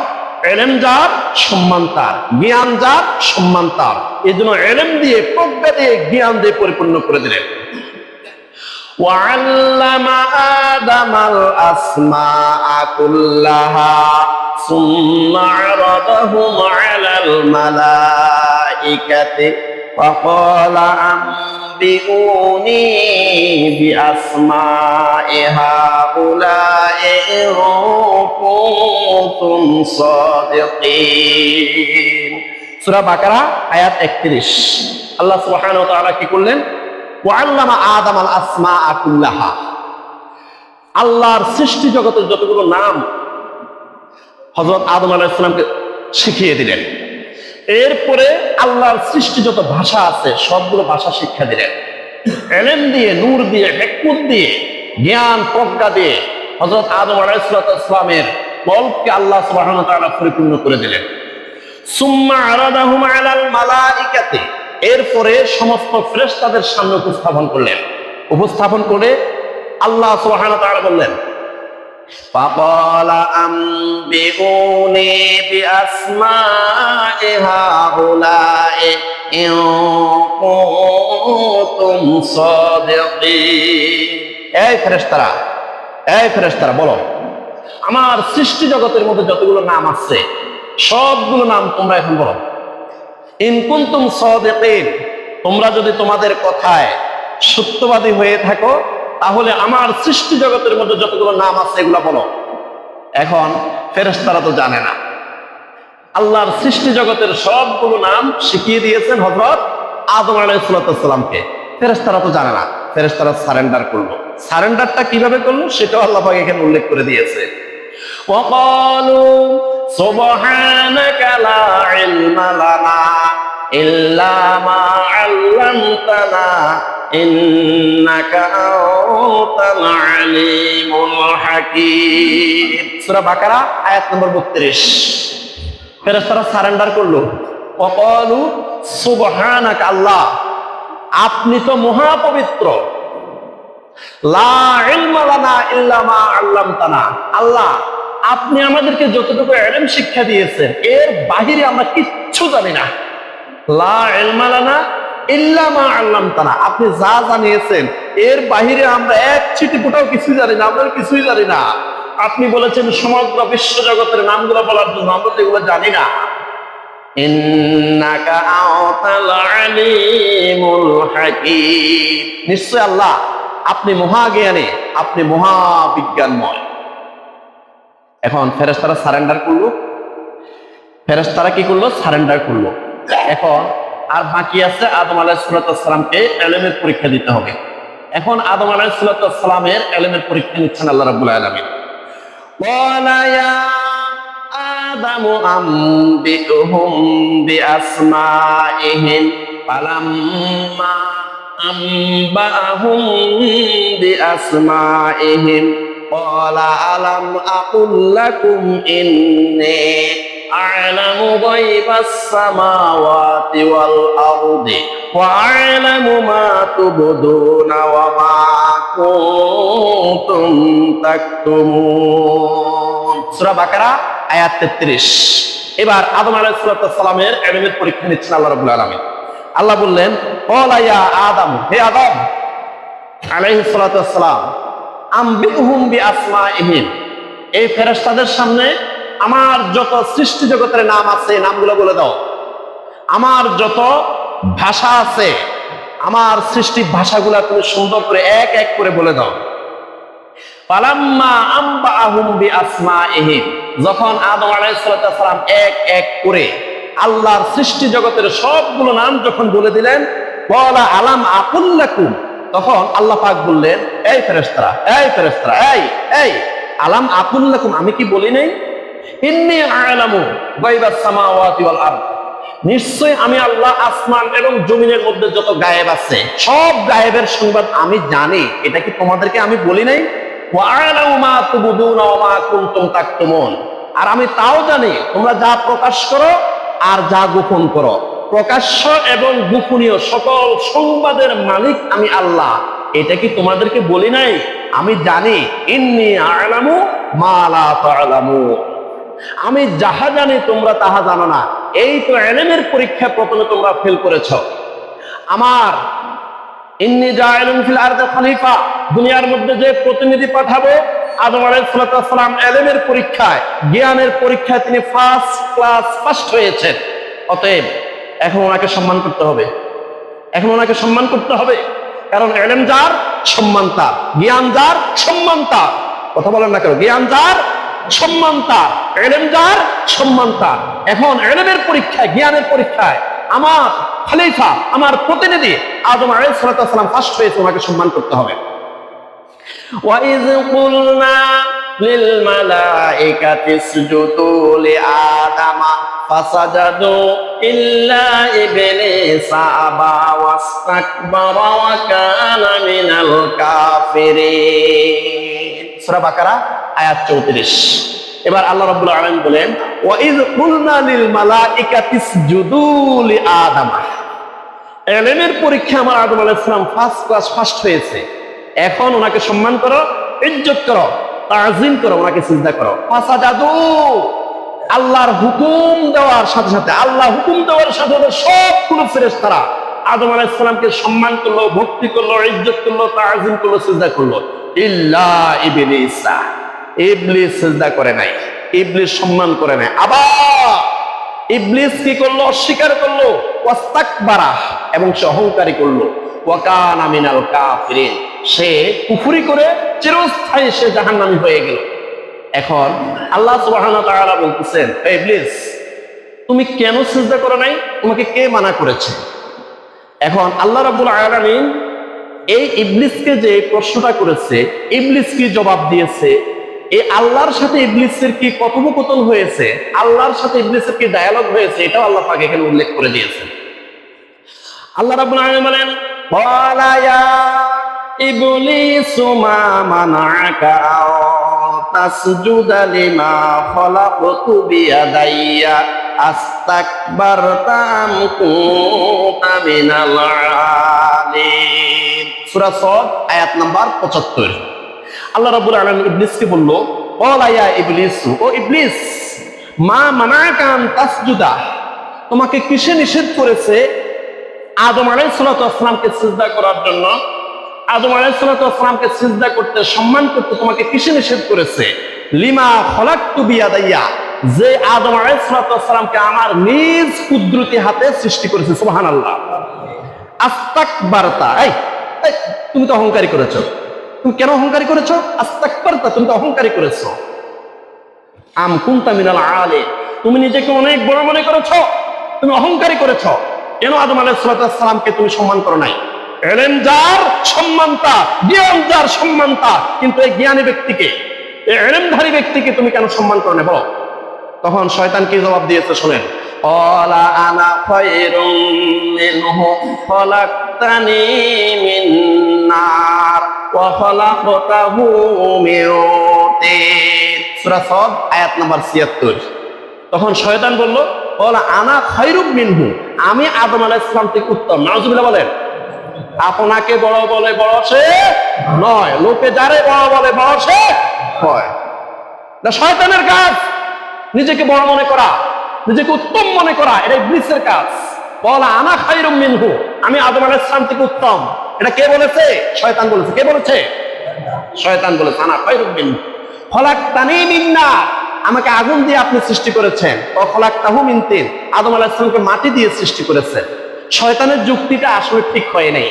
ইলম যার সম্মান তার, জ্ঞান যার সম্মান তার। এজন্য ইলম দিয়ে, প্রজ্ঞা দিয়ে, জ্ঞান দিয়ে পরিপূর্ণ করে দিলেন। وعلم آدم الأسماء كلها ثم عرضهم على الملائكة وقال أنبئوني بأسماء هؤلاء إن كنتم صادقين। সূরা বাকারা আয়াত 31। আল্লাহ সুবহানাহু ওয়া তাআলা কি করলেন? ওয়াল্লামা আদম আল আসমাআ কুল্লাহা। আল্লাহর সৃষ্টি জগতের যতগুলো নাম হযরত আদম আলাইহিস সালামকে শিখিয়ে দিলেন। এরপরে আল্লাহর সৃষ্টি যত ভাষা আছে সবগুলো ভাষা শিক্ষা দিলেন। ইলম দিয়ে, নূর দিয়ে, হিকমত দিয়ে, জ্ঞান প্রজ্ঞা দিয়ে হযরত আদম আলাইহিস সালামের কলবকে আল্লাহ সুবহানাহু ওয়া তাআলা পরিপূর্ণ করে দিলেন। সুম্মা আরাদাহুম আলাল মালাইকাতি, এরপরে সমস্ত ফেরেশতাদের সামনে উপস্থাপন করলেন। উপস্থাপন করে আল্লাহ সুবহানাহু ওয়া তাআলা বললেন, ফাকালা আনবিউনি বিআসমাই হাউলাই ইন কুনতুম সাদিকিন। এই ফেরেশতারা বলো, আমার সৃষ্টি জগতের মধ্যে যতগুলো নাম আছে সবগুলো নাম তোমরা এখন বলো। ইন কুনতুম সাদিকিন, তোমরা যদি তোমাদের কথায় সত্যবাদী হয়ে থাকো তাহলে আমার সৃষ্টি জগতের মধ্যে যতগুলো নাম আছে এগুলো বলো। এখন ফেরেশতারা তো জানে না, আল্লাহর সৃষ্টি জগতের সবগুলো নাম শিখিয়ে দিয়েছেন হযরত আদম আলাইহিস সালামকে। ফেরেশতারা তো জানে না। ফেরেশতারা সারেন্ডার করলো। সারেন্ডারটা কিভাবে করলো সেটাও আল্লাহ পাক এখানে উল্লেখ করে দিয়েছে। ওয়াকালু সুবহানাকা লা ইলমা লানা ইল্লা মা আল্লামতানা ইন্নাকা আনতাল আলিমুল হাকীম। সূরা বাকারা আয়াত নম্বর 32। ফেরেশতারা সারেন্ডার করলো। ওয়াকালু সুবহানাকা, আল্লাহ আপনি তো মহা পবিত্র। লা ইলমা লানা ইল্লা মা আল্লামতানা, আল্লাহ আপনি আমাদেরকে যতটুকু ইলম শিক্ষা দিয়েছেন এর বাহিরে আমরা কিচ্ছু জানি না। লা ইলমা লানা ইল্লা মা আল্লামতানা, আপনি যা জানিয়েছেন এর বাহিরে আমরা এক চিঠি ফোঁটাও কিছু জানি না, আমরা কিছুই জানি না। আপনি বলেছেন সমগ্র বিশ্ব জগতের নামগুলো বলার জন্য, আমরা তো এগুলো জানি না। ইন্নাকা আনতাল আলিমুল হাকীম, নিশ্চয় আল্লাহ আপনি মহাজ্ঞানী, আপনি মহাবিজ্ঞানময়। এখন ফেরেশতারা সারেন্ডার করলো। ফেরেশতারা কি করলো? সারেন্ডার করলো। এখন আর বাকি আছে আদম আলাইহিস সালামকে ইলমের পরীক্ষা দিতে হবে। এখন আদম আলাইহিস সালামের ইলমের পরীক্ষা নিচ্ছেন আল্লাহ রাব্বুল আলামিন। ওয়ালা ইয়া আদামু আনবিউহুম বিআসমাইহিম ফালাম্মা আনবাহুম বিআসমাইহিম ক্বালা আলাম আকুল লাকুম ইন্নী আ'লামু গায়বাস সামাওয়াতি ওয়াল আরদি ওয়া আ'লামু মা তুবদুনা ওয়া মা কুনতুম তাকতুমুন। সূরা বাকারা আয়াত 33। এবার আদম আলাইহিস সালামের ইলমের পরীক্ষা নিচ্ছেন আল্লাহ রাব্বুল আলামিন। আল্লাহ বললেন, ক্বালা ইয়া আদম, হে আদম আলাইহিস সালাম, আনবিউহুম বিআসমাইহিম, এই ফেরেশতাদের সামনে আমার যত সৃষ্টি জগতের নাম আছে নামগুলো বলে দাও, আমার যত ভাষা আছে আমার সৃষ্টি ভাষাগুলা তুমি সুন্দর করে এক এক করে বলে দাও। ফালাম্মা আম্বাআহুম বিআসমাইহিম, যখন আদম আলাইহিস সালাম এক এক করে আল্লাহর সৃষ্টি জগতের সবগুলো নাম যখন বলে দিলেন, ক্বালা আলাম আকুল লাকুম, তখন আল্লাহ পাক বললেন, এই ফেরেশতারা, এই আলাম আকুল লাকুম, আমি কি বলি নাই? ইন্নী আ'লামু গায়বাস সামাওয়াতি ওয়াল আরদ, নিশ্চয় আমি আল্লাহ আসমান এবং জমিনের মধ্যে যত গায়েব আছে সব গায়েবের সংবাদ আমি জানি। এটা কি তোমাদেরকে আমি বলি নাই? ওয়া আ'লামু মা তুবদুনা ওয়া মা কুনতুম তাকতুমুন, আর আমি তাও জানি তোমরা যা প্রকাশ করো আর যা গোপন করো। প্রকাশ্য এবং গোপনীয় সকল সংবাদের মালিক আমি আল্লাহ, এটা কি তোমাদেরকে বলি নাই? আমি জানি। ইন্নী আ'লামু মা লা তা'লামুন, আমি যাহা জানি তোমরা তাহা জানো না। এই তো ইলমের পরীক্ষা প্রথমে তোমরা ফেল করেছ। আমার ইন্নী জাইলুন ফিল আরদি খলিফা, দুনিয়ার মধ্যে যে প্রতিনিধি পাঠাবো, আদম আলাইহিস সালাম ইলমের পরীক্ষায়, জ্ঞানের পরীক্ষায় তিনি ফার্স্ট ক্লাস ফার্স্ট হয়েছেন। অতএব এখন ওনাকে সম্মান করতে হবে, কারণ ইলম যার সম্মান তার, জ্ঞান যার সম্মান তার। কথা বলেন না কেন? জ্ঞান যার সম্মান তার, ইলম যার সম্মান তার। এখন ইলমের পরীক্ষায়, জ্ঞানের পরীক্ষায় আমার খলিফা, আমার প্রতিনিধি আদম আলাইহিস সালাম ফার্স্ট হয়েছে, ওনাকে সম্মান করতে হবে। وَإِذْ قُلْنَا لِلْمَلَائِكَةِ اسْجُدُوا لِآدَمَ فَسَجَدُوا إِلَّا إِبْلِيسَ أَبَى وَاسْتَكْبَرَ وَكَانَ مِنَ الْكَافِرِينَ। সূরা বাকারা আয়াত 34। এবার আল্লাহ রাব্বুল আলামিন বলেন, وَإِذْ قُلْنَا لِلْمَلَائِكَةِ اسْجُدُوا لِآدَمَ, ইলমের পরীক্ষা আমার আদম আলাইহিস সালাম ফার্স্ট ক্লাস ফার্স্ট হয়েছে। এখন ওনাকে সম্মান করো, ইজ্জত করো, তাজিম করো, ওনাকে সিজদা করো। ফাসাজাদু, আল্লাহর হুকুম দেওয়ার সাথে সাথে, আল্লাহ হুকুম দেওয়ার সাথে সাথে সবগুলো ফেরেশতারা আদম আলাইহিস সালামকে সম্মান করলো, ভক্তি করলো, ইজ্জত করলো, তাজিম করলো, সিজদা করলো। ইল্লা ইবলিসা, ইবলিস সিজদা করে নাই, ইবলিস সম্মান করে নাই। আবার ইবলিস কি করলো? অস্বীকার করলো। ওয়াস্তাকবারা, এবং সে অহংকারী করলো। ওয়া কানা মিনাল কাফিরিন, সে কুফরি করে চিরস্থায়ী সে জাহান্নামী হয়ে গেল। এখন আল্লাহ সুবহানাহু ওয়া তাআলা বলতেছেন, হে ইবলিস, তুমি কেন সিজদা করো নাই? তোমাকে কে মানা করেছে? এখন আল্লাহ রাব্বুল আলামিন এই ইবলিসকে যে প্রশ্নটা করেছে, ইবলিস কি জবাব দিয়েছে, এই আল্লাহর সাথে ইবলিসের কি কথোপকথন হয়েছে, আল্লাহর সাথে ইবলিসের কি ডায়ালগ হয়েছে, এটাও আল্লাহ পাক এখানে উল্লেখ করে দিয়েছেন। আল্লাহ রাব্বুল আলামিন বলেন, ক্বালা ইয়া ইবলিসু মা মানা'আকা আন তাসজুদা লিমা খালাকতু বিয়াদাইয়া আস্তাকবারতা আম কুনতা মিনাল আলিন। সূরা সদ আয়াত নাম্বার 75। আল্লাহ রাব্বুল আলামিন ইবলিসকে বলল, ক্বালা ইয়া ইবলিসু, ও ইবলিস, মা মানা'আকা আন তাসজুদা, তোমাকে কিসে নিষেধ করেছে আদম আলাইহিস সালামকে সিজদা করার জন্য? আদম আলাইহিস সালামকে সিজদা করতে, সম্মান করতে তোমাকে কিসে নিষেধ করেছে? লিমা খলাকতু বিয়াদাইয়া, যে আদম আলাইহিস সালামকে আমার নিজ কুদরতি হাতে সৃষ্টি করেছে। সুবহানাল্লাহ। আস্তাকবারতা, এই তুমি তো অহংকারী করেছো। তুমি কেন অহংকারী করেছো? আস্তাকবারতা, তুমি তো অহংকারী করেছো। আম কুনতা মিনাল আলিন, তুমি নিজেকে অনেক বড় মনে করেছো, তুমি অহংকারী করেছো। কেন আদম আলাইহিস সালামকে তুমি সম্মান করো নাই? ইলম যার সম্মান তার, জ্ঞান যার সম্মান তার, কিন্তু এই জ্ঞানী ব্যক্তিকে, এই ইলমধারী ব্যক্তিকে তুমি কেন সম্মান করো না? বলো। তখন শয়তান কি জবাব দিয়েছে শুনেন, ক্বালা আনা খায়রুম মিনহু খালাকতানি মিন নার ওয়া খালাকতাহু মিন তিন। সূরা সদ আয়াত নাম্বার ৭৬। তখন শয়তান বলল, ক্বালা আনা খায়রুম মিনহু, আমি আদম আলাইহিস সালাম থেকে উত্তম। নাউজুবিল্লাহ বলেন। আপনাকে বড় বলে বড় সে নয়, লোকে যারে বড় বলে বড় সে হয়। না, শয়তানের কাজ নিজেকে বড় মনে করা, নিজেকে উত্তম মনে করা, এটা ইবলিসের কাজ। বলা আনা খায়রুম মিনহু, আমি আদম আলাইহিস সালাম থেকে উত্তম। এটা কে বলেছে? শয়তান বলেছে। কে বলেছে? শয়তান বলেছে। আনা খায়রুম মিনহু খালাকতানি মিন নার, আমাকে আগুন দিয়ে আপনি সৃষ্টি করেছেন, খলাকতাহু মিন তিন, আদম আলাইহিস সালামকে মাটি দিয়ে সৃষ্টি করেছেন। শয়তানের যুক্তিটা আসলে ঠিক হয় নাই।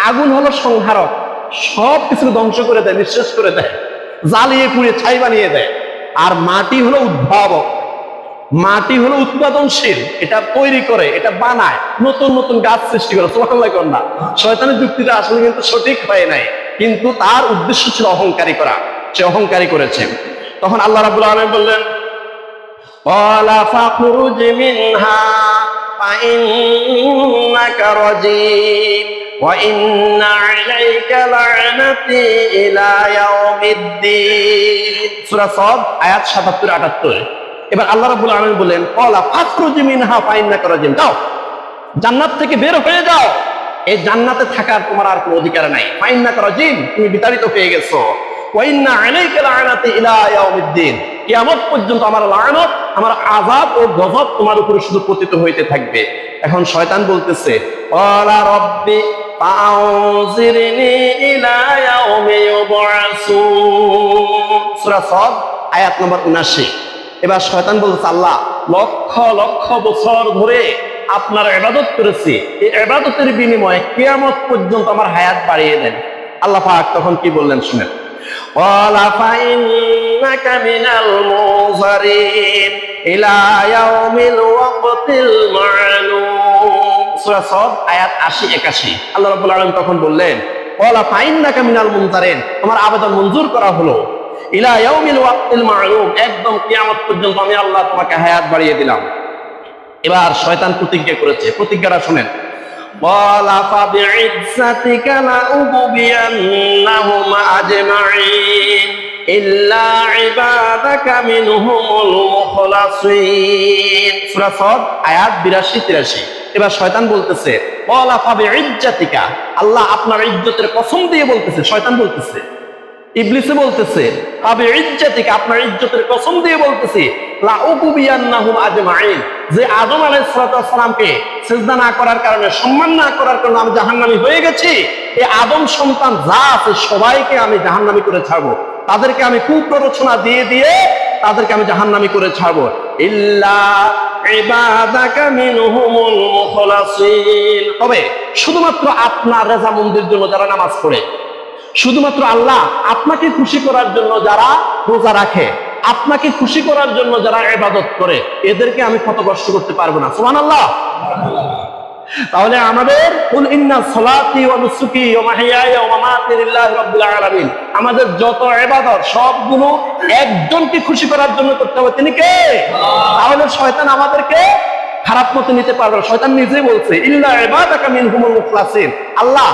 আগুন হলো সংহারক, সব কিছু ধ্বংস করে দেয়, নিঃশেষ করে দেয়, জ্বালিয়ে পুড়িয়ে ছাই বানিয়ে দেয়। আর মাটি হলো উদ্ভাবক, মাটি হলো উৎপাদনশীল, এটা তৈরি করে, এটা বানায়, নতুন নতুন গাছ সৃষ্টি করে। সুবহানাল্লাহ কর না। শয়তানের যুক্তিটা আসলে কিন্তু সঠিক হয় নাই, কিন্তু তার উদ্দেশ্য ছিল অহংকারী করা, সে অহংকারী করেছে। তখন আল্লাহ রাব্বুল আলামিন বললেন, ক্বালা ফাখরুজ মিনহা ফাইন্নাকা রাজীম ওয়া ইন্না আলাইকা লা'নাতি ইলা ইয়াউমিদ্দিন। সূরা সাদ আয়াত ৭৭-৭৮। এবার আল্লাহ রাব্বুল আলামিন বলেন, ক্বালা ফাখরুজ মিনহা ফাইন্নাকা রাজীম, যাও জান্নাত থেকে বের হয়ে যাও, এই জান্নাতে থাকার তোমার আর কোনো অধিকার নাই। ফাইন্নাকা রাজীম, তুমি বিতাড়িত হয়ে গেছো। ওয়া ইন্না আলাইকা লা'নাতি ইলা ইয়াউমিদ্দিন, কিয়ামত পর্যন্ত আমার লানত, আমার আযাব ও গজব তোমার উপরে শুধু পতিত হইতে থাকবে। এখন শয়তান বলতেছে, ক্বালা রাব্বি ফাআউযিরনি ইলা ইয়াউমি ইউবআসুন। সূরা সাদ আয়াত নম্বর ৭৯। এবার শয়তান বলতেছে, আল্লাহ লক্ষ লক্ষ বছর ধরে আপনার ইবাদত করেছি, এই ইবাদতের বিনিময়ে কিয়ামত পর্যন্ত আমার হায়াত বাড়িয়ে দেন। আল্লাহ পাক তখন কি বললেন শুনেন, ক্বালা ফাইন্নাকা মিনাল মুনজারিন ইলা ইয়াউমিল ওয়াকতিল মা'লুম। সূরা সাদ আয়াত ৮০-৮১। আল্লাহ রাব্বুল আলামিন তখন বললেন, ক্বালা ফাইন্নাকা মিনাল মুনজারিন, তোমার আবেদন মঞ্জুর করা হলো, ইলা ইয়াউমিল ওয়াকতিল মা'লুম, একদম কিয়ামত পর্যন্ত আমি আল্লাহ তোমাকে হায়াত বাড়িয়ে দিলাম। এবার শয়তান প্রতিজ্ঞা করেছে, প্রতিজ্ঞাটা শুনেন, ক্বালা ফাবি'iজ্জাতিকা লাউগবিয়ান্নাহুম আজমাইন ইল্লা ইবাদাকা মিনহুমুল মুখলাসিন। সূরা সাদ আয়াত ৮২-৮৩। এবার শয়তান বলতেছে, ক্বালা ফাবি'iজ্জাতিকা, আল্লাহ আপনার ইজ্জতের কসম দিয়ে বলতেছে, শয়তান বলতেছে, ইবলিসে বলতেছে, ফাবি'iজ্জাতিকা, আপনার ইজ্জতের কসম দিয়ে বলতেছি, লাউগবিয়ান্নাহুম আজমাইন, যে আদম আলাইহিস সালামকে সিজদা না করার কারণে, সম্মান না করার কারণে আমি জাহান্নামী হয়ে গেছি, এই আদম সন্তান যা আছে সবাইকে আমি জাহান্নামী করে ছাড়বো, তাদেরকে আমি কুপ্ররোচনা দিয়ে দিয়ে তাদেরকে আমি জাহান্নামী করে ছাড়বো। ইল্লা ইবাদাকা মিনহুমুল মুখলাসিন, তবে শুধুমাত্র আপনার রেজামন্দির জন্য যারা নামাজ পড়ে, শুধুমাত্র আল্লাহ আপনাকে খুশি করার জন্য যারা রোজা রাখে, আপনাকে খুশি করার জন্য যারা ইবাদত করে, এদেরকে আমি ক্ষতগ্রস্ত করতে পারবো না। সুবহানাল্লাহ। তাহলে আমাদের কুল ইন্না সলাতি ওয়া নুসুকি ওয়া মাহইয়ায়া ওয়া মামাতি লিল্লাহি রাব্বিল আলামিন, আমাদের যত ইবাদত সবগুলো একজনকে খুশি করার জন্য করতে হবে, তিনি কে? তাহলে শয়তান আমাদেরকে খারাপ মতে নিতে পারবে না। শয়তান নিজেই বলছে, ইল্লা ইবাদাকা মিনহুমুল মুখলাসিন, আল্লাহ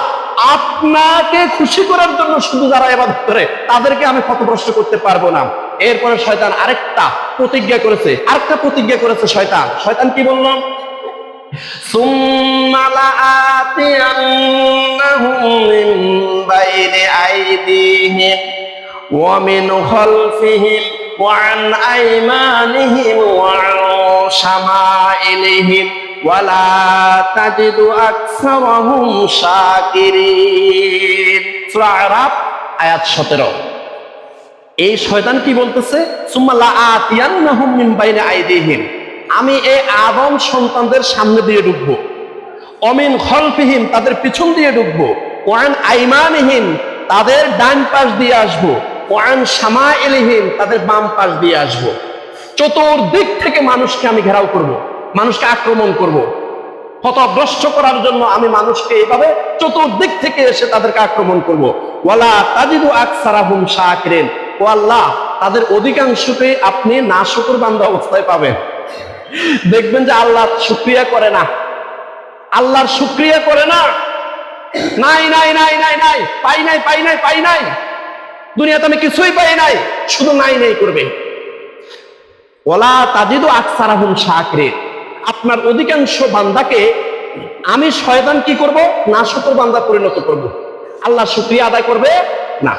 আপনাকে খুশি করার জন্য শুধু যারা ইবাদত করে তাদেরকে আমি ক্ষতগ্রস্ত করতে পারবো না। এরপরে শয়তান আরেকটা প্রতিজ্ঞা করেছে, শয়তান কি বলল, সুম্মা লাআতিয়ান্নাহুম মিন বাইনি আইদিহিম ওয়া মিন খালফিহিম ওয়া আন আইমানিহিম ওয়া আন শামাইলিহিম ওয়ালা তাজিদু আকসারাহুম শাকিরিন। সূরা আরাফ আয়াত ১৭। এই শয়তান কি বলতেছে, সুম্মা লাআতিয়ান্নাহুম মিন বাইনি আইদিহিম, আমি এই আদম সন্তানদের সামনে দিয়ে ঢুকবো, অমিন খলফিহিম, তাদের পিছন দিয়ে ঢুকবো, ওয়ান আইমানিহিম, তাদের ডান পাশ দিয়ে আসবো, ওয়ান শামাইলিহিম, তাদের বাম পাশ দিয়ে আসবো। চতুর্দিক থেকে মানুষকে আমি ঘেরাও করব, মানুষকে আক্রমণ করব, ক্ষতগ্রস্ত করার জন্য আমি মানুষকে এইভাবে চতুর্দিক থেকে এসে তাদেরকে আক্রমণ করব। ওয়ালা তাজিদু আকসারাহুম শাকিরিন, ও আল্লাহ তাদের অধিকাংশকে আপনি নাশকর বান্দা অবস্থায় পাবেন। দেখবেন যে আল্লাহ শুকরিয়া করে না, আল্লাহর শুকরিয়া করে না, নাই নাই নাই নাই নাই, পাই নাই পাই নাই পাই নাই, দুনিয়াতে আমি কিছুই পাই নাই, শুধু নাই নাই করবে। ওয়ালা তাজিদু আকসারাহুম শাকিরিন, আপনার অধিকাংশ বান্দাকে আমি শয়তান কি করব, নাশকর বান্দা পরিণত করব। আল্লাহ শুকরিয়া আদায় করবে না।